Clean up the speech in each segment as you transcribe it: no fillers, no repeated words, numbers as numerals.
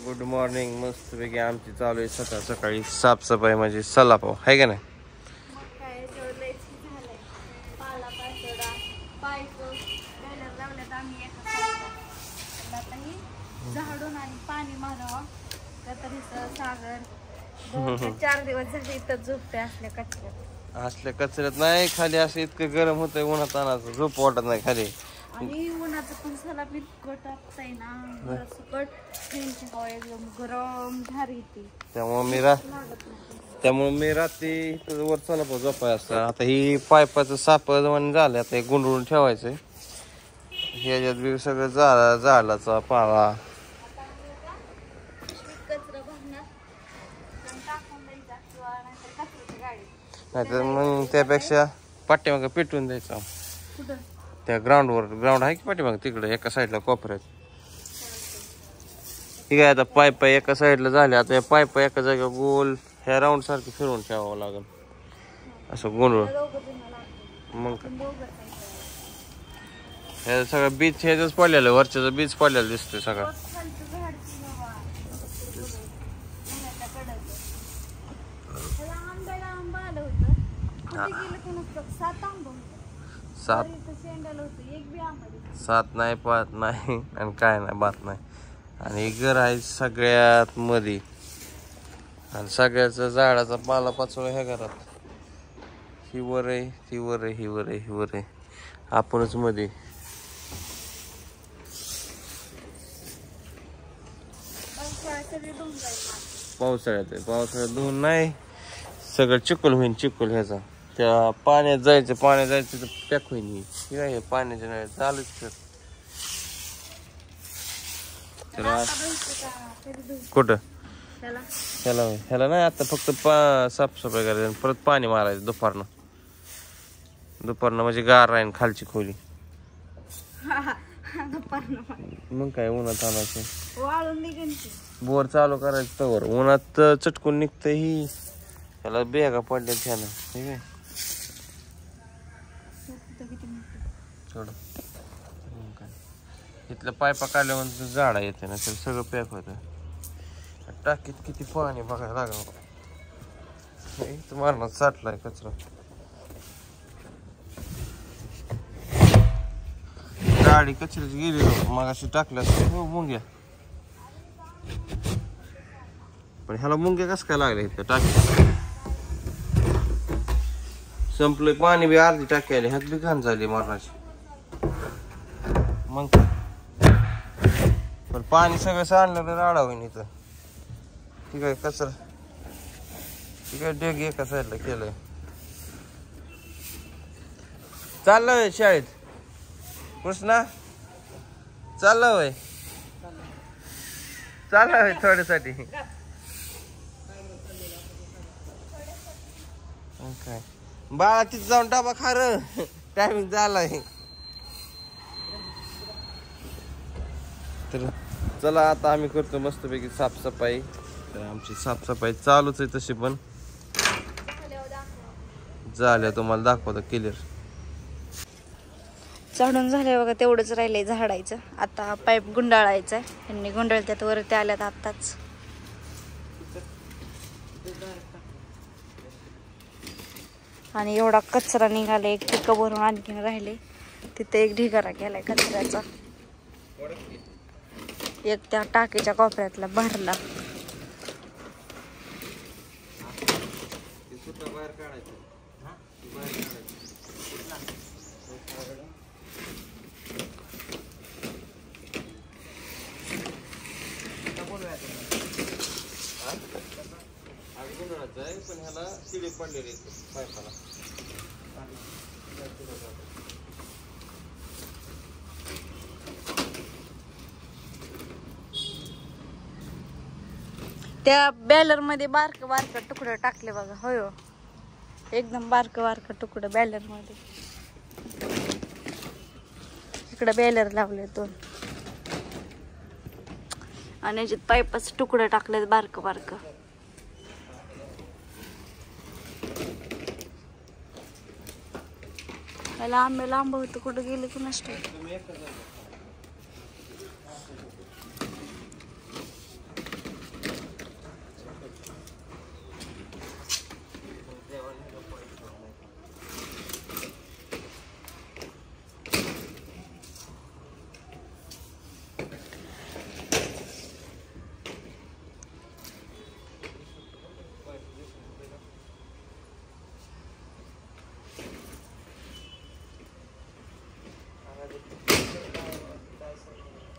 Good morning. मस्तपैकी आमची चालू आहे सकाळ सकाळी साफसफाई म्हणजे सलापाव आहे का नाही. झाडून आणि पाणी मारावं तरी सागर 4 दिवस झाले इथं झोपते असल्या कचऱ्यात नाही खाली. असं इतकं गरम होतंय उन्हात तानाचं झोप वाटत नाही खाली. आणि उन्हाचं पण सला इतकं टाकताय ना सकट फॅनची हवा एकदम गरम झाली ती. त्यामुळे मी रात्री वर सलापाव झोपाय असतं. आता ही पायपाचं साप झालं आता हे गुंडळून ठेवायचंय. ह्याच्यात बी सगळं झाडाचा पाला नाहीतर मग त्यापेक्षा पाठीमागं पेटवून द्यायचं. त्या ग्राउंड आहे की पाठीमागं तिकडे एका साईडला कोपऱ्यात. ठीक आहे. आता पाईप एका साईडला झाले. आता या पाईप एका जागेवर गोल ह्या राऊंड सारखं फिरवून ठेवावं लागेल असं गोंधळ. मग हे सगळं बीज ह्याच पडलेलं वरच्याचं बीज पडलेलं दिसतंय सगळं. सात नाही 5 नाही आणि काय नाही बात नाही. आणि घर आहे सगळ्यात मध्ये आणि सगळ्याचा झाडाचा पाला पाचोळा ह्या घरात. ही वर आहे ती वर आहे ही वर आहे ही वर आहे आपणच मध्ये. पावसाळ्यात धुवून नाही सगळं चिखल होईन. चिखल ह्याचा त्या पाण्यात जायचं तर पॅक होईन. ही काय पाण्याच्या नाही चालूच कुठं ह्याला नाही. आता फक्त साफसफाई करायची परत पाणी मारायचं दुपारनं म्हणजे गार राहीन खालची खोली. मग काय उन्हात आणायचं बोर चालू करायचं तवर उन्हात चटकून निघतं. ही त्याला बेगा पडल्या त्यानं ठीक आहे. इथलं पायपा काढल्यावर झाडा येते ना तर सगळं पॅक होतं. टाकीत किती पाणी बघायला लागलं. इथं मारणार साठलाय कचरा. गाडी कचऱ्याची गेली मग अशी टाकल्या मुंग्या. पण ह्याला मुंग्या कसं काय लागल्या इथं टाकीत. संपलं पाणी बी अर्धी टाकी आली. ह्यात बी घाण झाली मरणाची. मग पण पाणी सगळं सांडलं राडा होईन इथं. ठीक आहे कचरा ठीक आहे डेग एका साईडला केलंय. चाललं शाळेत कृष्णा चाललं थोड्यासाठी काय बाळा तिथं जाऊन डबा खा र टायमिंग झालाय. तर चला आता आम्ही करतो मस्तपैकी साफसफाई. तर आमची साफसफाई चालूच आहे तशी पण झाल्या तुम्हाला दाखवतो क्लिअर. चढून झाले बघा तेवढंच राहिलंय झाडायचं. आता पाईप गुंडाळायचा आहे. त्यांनी गुंडाळत्यात वरती आल्यात आत्ताच. आणि एवढा कचरा निघाला. एक टिक भरून आणखीन राहिले तिथे एक ढिगारा केलाय कचऱ्याचा. एक त्या टाकीच्या कोपऱ्यातला भरला. पण ह्याला किडे पडलेले पायपाला. त्या बॅलर मध्ये बारक बारक तुकडं टाकले बघा. होय एकदम बारक बारक तुकडं बॅलर मध्ये. इकडे बॅलर लावले 2 आणि याच्यात पाईपाचं तुकडं टाकले बारक बारक. लांब होतं कुठं गेले की नसतं.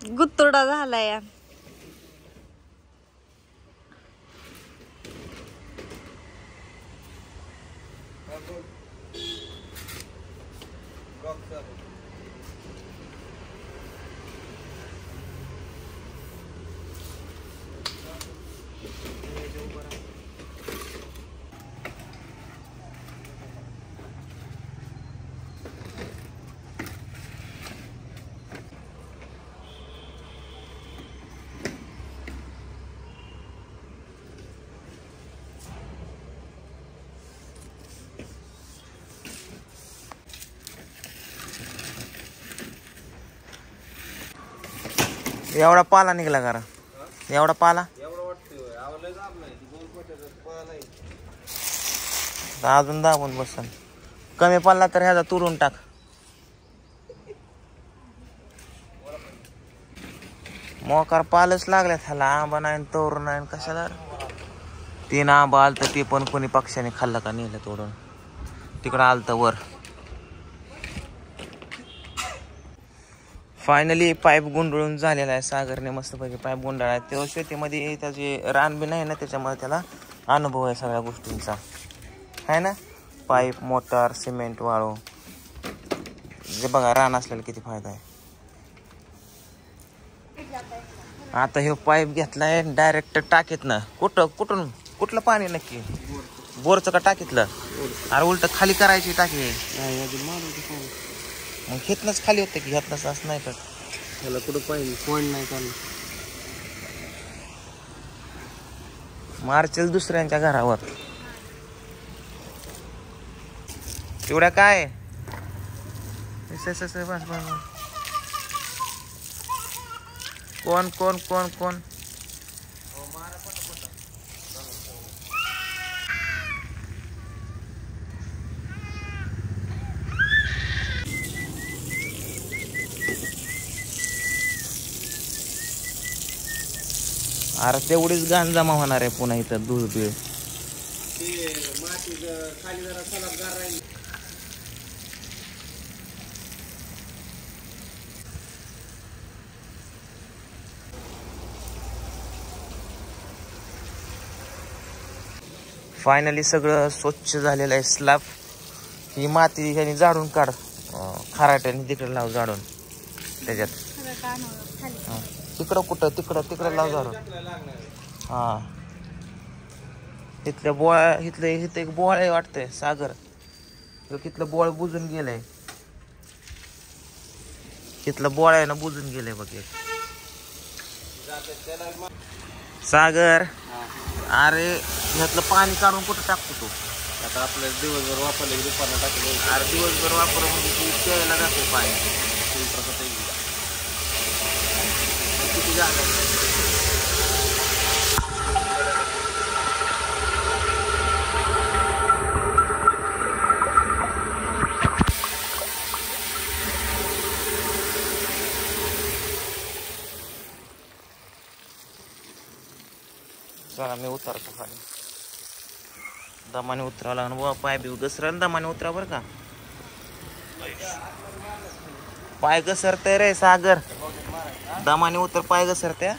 गुत्तोडा झालाय. एवढा पाला निघला करा. एवढा पाला अजून दाबून बसन. कमी पाला तर ह्याचा तुरून टाक. मोकार पालच लागल्यात ह्याला. आंबा नाही तोर नाही कशाला. 3 आंबा आलत ते पण कोणी पक्षाने खाल्लं का नेलं तोडून. तिकडं आलत वर. फायनली पाईप गुंडळून झालेला आहे. सागरने मस्तपैकी पाईप गुंडाळा आहे. तेव्हा शेतीमध्ये त्याचे रान बी नाही ना, त्याच्यामुळे त्याला अनुभव आहे सगळ्या गोष्टींचा आहे ना. पाईप, मोटार, सिमेंट, वाळू जे बघा रान असलेला किती फायदा आहे. आता हे पाईप घेतलाय डायरेक्ट टाकीत ना. कुठलं पाणी नक्की बोरचं का टाकीतलं. अरे उलट खाली करायची टाकी. मग घेतनच खाली होते की घेतनच असं नाही. तर त्याला कुठं पाहिजे कोण नाही चाललं. मारचेल दुसऱ्यांच्या घरावर. एवढ्या काय बस. कोण कोण कोण कोण अरे तेवढीच घाण जमा होणार आहे पुन्हा इथं धूळ बीळ. फायनली सगळं स्वच्छ झालेलं आहे. स्लॅब ही माती ह्यानी झाडून काढ. खराट्याने तिकडे लाव झाडून. त्याच्यात तिकडं कुठं तिकडं लाव झाडून. हा इथल्या बोळ्या इथं एक बोळ आहे वाटतंय सागर. तिथलं बोळ बुजून गेलंय. तिथलं बोळ आहे ना बुजून गेलंय बघ एक. सागर अरे ह्यातलं पाणी काढून कुठं टाकतो तू. आता आपल्या दिवसभर वापरले दुपारला टाकलं. अरे दिवसभर वापर म्हणजे प्यायला जाते पाणी. किती झालं. चला मी उतरतो खाली. दमाने उतरावं लागणार बाबा. पाय बी घसरण दमाने उतरा बरं का. पाय घसरते रे सागर. दमाने उतर पाय घसरते.